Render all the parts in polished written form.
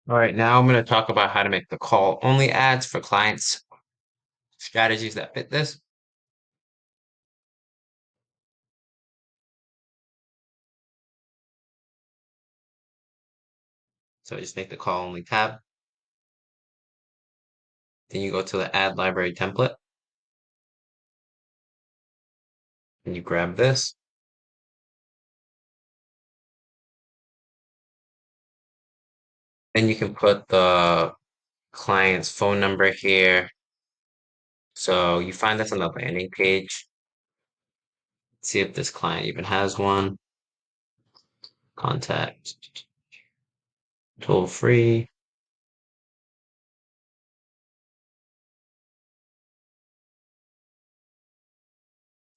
All right, now I'm going to talk about how to make the call only ads for clients, strategies that fit this. So just make the call only tab. Then you go to the add library template and you grab this. Then you can put the client's phone number here. So you find this on the landing page. See if this client even has one. Contact toll free.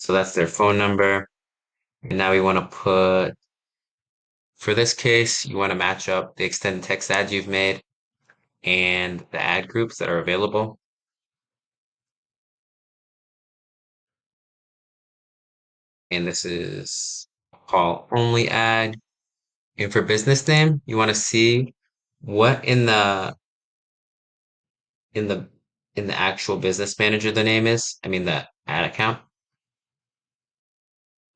So that's their phone number. And now we want to put, for this case, you want to match up the extended text ads you've made and the ad groups that are available. And this is call only ad. And for business name, you want to see what in the in the actual business manager the name is. I mean the ad account.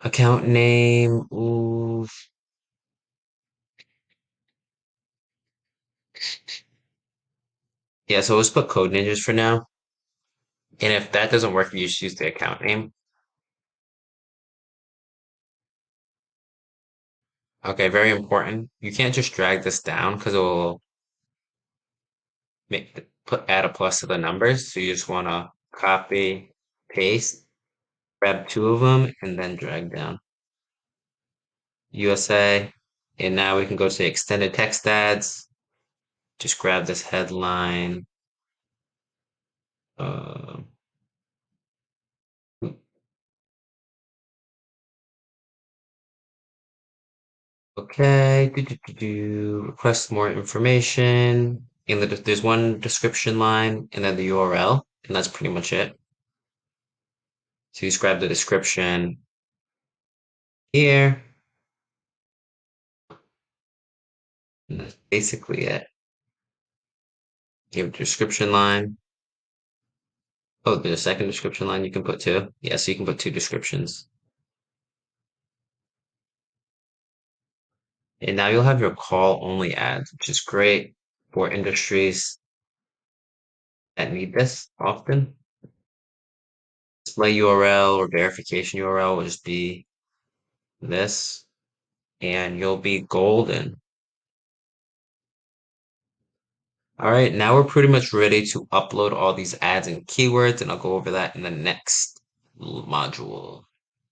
Account name. Ooh. Yeah, so let's put code ninjas for now. And if that doesn't work, you just use the account name. Okay, very important. You can't just drag this down because it will add a plus to the numbers. So you just want to copy, paste, grab two of them, and then drag down. USA. And now we can go to extended text ads. Just grab this headline. Uh, okay. Request more information. And there's one description line and then the URL. And that's pretty much it. So you just grab the description here. And that's basically it. You have a description line. Oh, there's a second description line you can put too. Yeah, so you can put two descriptions. And now you'll have your call only ads, which is great for industries that need this often. Display URL or verification URL will just be this, and you'll be golden. All right, now we're pretty much ready to upload all these ads and keywords, and I'll go over that in the next module.